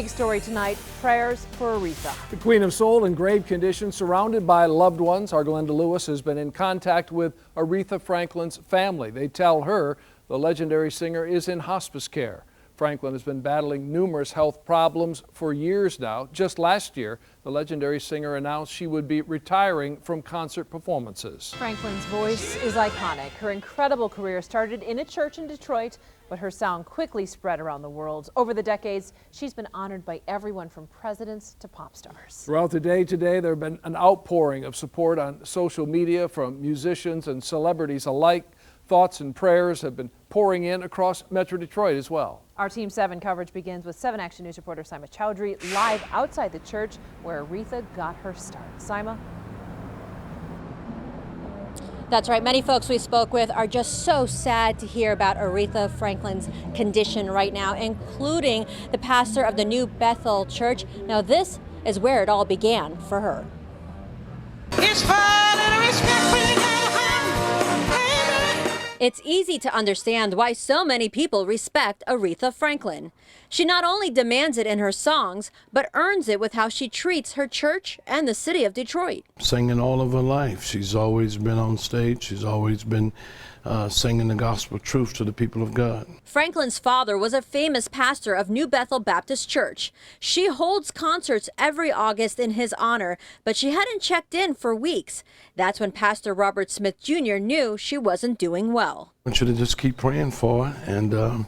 big story tonight, prayers for Aretha. The Queen of Soul in grave condition, surrounded by loved ones. Our Glenda Lewis has been in contact with Aretha Franklin's family. They tell her the legendary singer is in hospice care. Franklin has been battling numerous health problems for years now. Just last year, the legendary singer announced she would be retiring from concert performances. Franklin's voice is iconic. Her incredible career started in a church in Detroit, but her sound quickly spread around the world. Over the decades, she's been honored by everyone from presidents to pop stars. Throughout the day today, there have been an outpouring of support on social media from musicians and celebrities alike. Thoughts and prayers have been pouring in across Metro Detroit as well. Our Team 7 coverage begins with 7 Action News reporter Sima Chowdhury live outside the church where Aretha got her start. Sima? That's right. Many folks we spoke with are just so sad to hear about Aretha Franklin's condition right now, including the pastor of the new Bethel Church. Now, this is where it all began for her. It's easy to understand why so many people respect Aretha Franklin. She not only demands it in her songs, but earns it with how she treats her church and the city of Detroit. Singing all of her life. She's always been on stage. She's always been singing the gospel truth to the people of God. Franklin's father was a famous pastor of New Bethel Baptist Church. She holds concerts every August in his honor, but she hadn't checked in for weeks. That's when Pastor Robert Smith Jr. knew she wasn't doing well. I want you to just keep praying for her and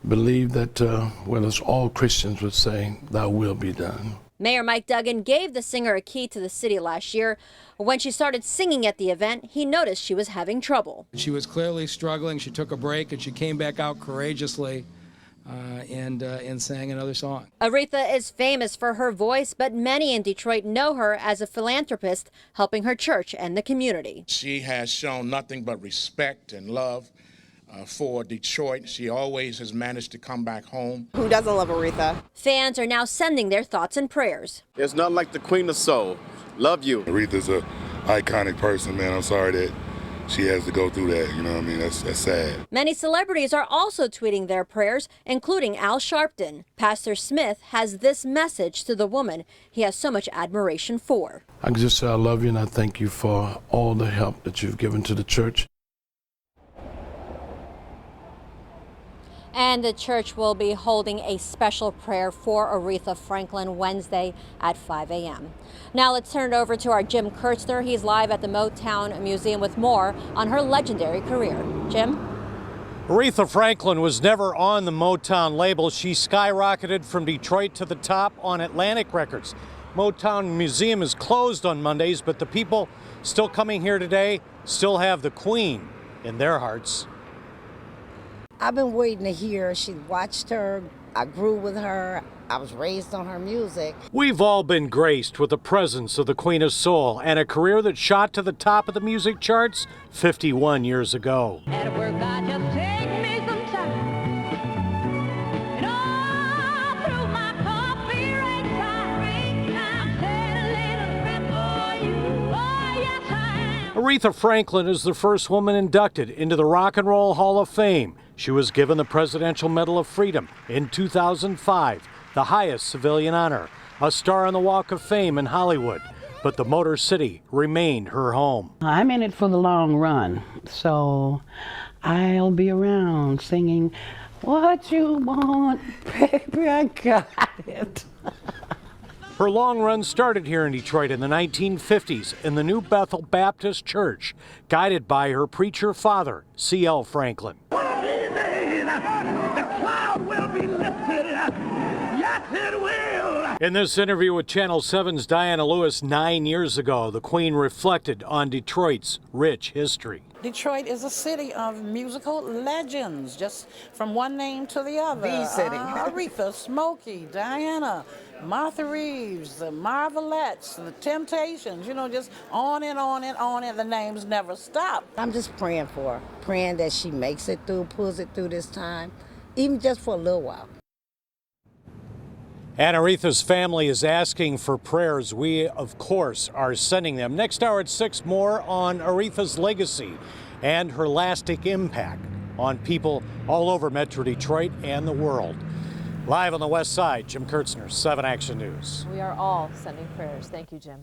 believe that, well, as all Christians would say, thy will be done. Mayor Mike Duggan gave the singer a key to the city last year. When she started singing at the event, he noticed she was having trouble. She was clearly struggling. She took a break and she came back out courageously and sang another song. Aretha is famous for her voice, but many in Detroit know her as a philanthropist helping her church and the community. She has shown nothing but respect and love for Detroit. She always has managed to come back home. Who doesn't love Aretha? Fans are now sending their thoughts and prayers. There's nothing like the Queen of Soul. Love you. Aretha's an iconic person, man. I'm sorry that she has to go through that. You know what I mean? That's sad. Many celebrities are also tweeting their prayers, including Al Sharpton. Pastor Smith has this message to the woman he has so much admiration for. I can just say I love you and I thank you for all the help that you've given to the church. And the church will be holding a special prayer for Aretha Franklin Wednesday at 5 a.m. Now let's turn it over to our Jim Kurtzner. He's live at the Motown Museum with more on her legendary career. Jim? Aretha Franklin was never on the Motown label. She skyrocketed from Detroit to the top on Atlantic Records. Motown Museum is closed on Mondays, but the people still coming here today still have the Queen in their hearts. I've been waiting to hear. She watched her. I grew with her. I was raised on her music. We've all been graced with the presence of the Queen of Soul and a career that shot to the top of the music charts 51 years ago. At work, I just take me some time. And all through my coffee race, I'm settling for you. Oh, yes, I am. Aretha Franklin is the first woman inducted into the Rock and Roll Hall of Fame. She was given the Presidential Medal of Freedom in 2005, the highest civilian honor, a star on the Walk of Fame in Hollywood. But the Motor City remained her home. I'm in it for the long run, so I'll be around singing, "What you want, baby, I got it." Her long run started here in Detroit in the 1950s in the New Bethel Baptist Church, guided by her preacher father, C.L. Franklin. The cloud will be lifted. Yes, it will. In this interview with Channel 7's Diana Lewis 9 years ago, the Queen reflected on Detroit's rich history. Detroit is a city of musical legends, just from one name to the other. The city. Aretha, Smokey, Diana, Martha Reeves, the Marvelettes, the Temptations, you know, just on and on and on, and the names never stop. I'm just praying for her, praying that she makes it through, pulls it through this time, even just for a little while. And Aretha's family is asking for prayers. We, of course, are sending them. Next hour at 6, more on Aretha's legacy and her lasting impact on people all over Metro Detroit and the world. Live on the West Side, Jim Kurtzner, 7 Action News. We are all sending prayers. Thank you, Jim.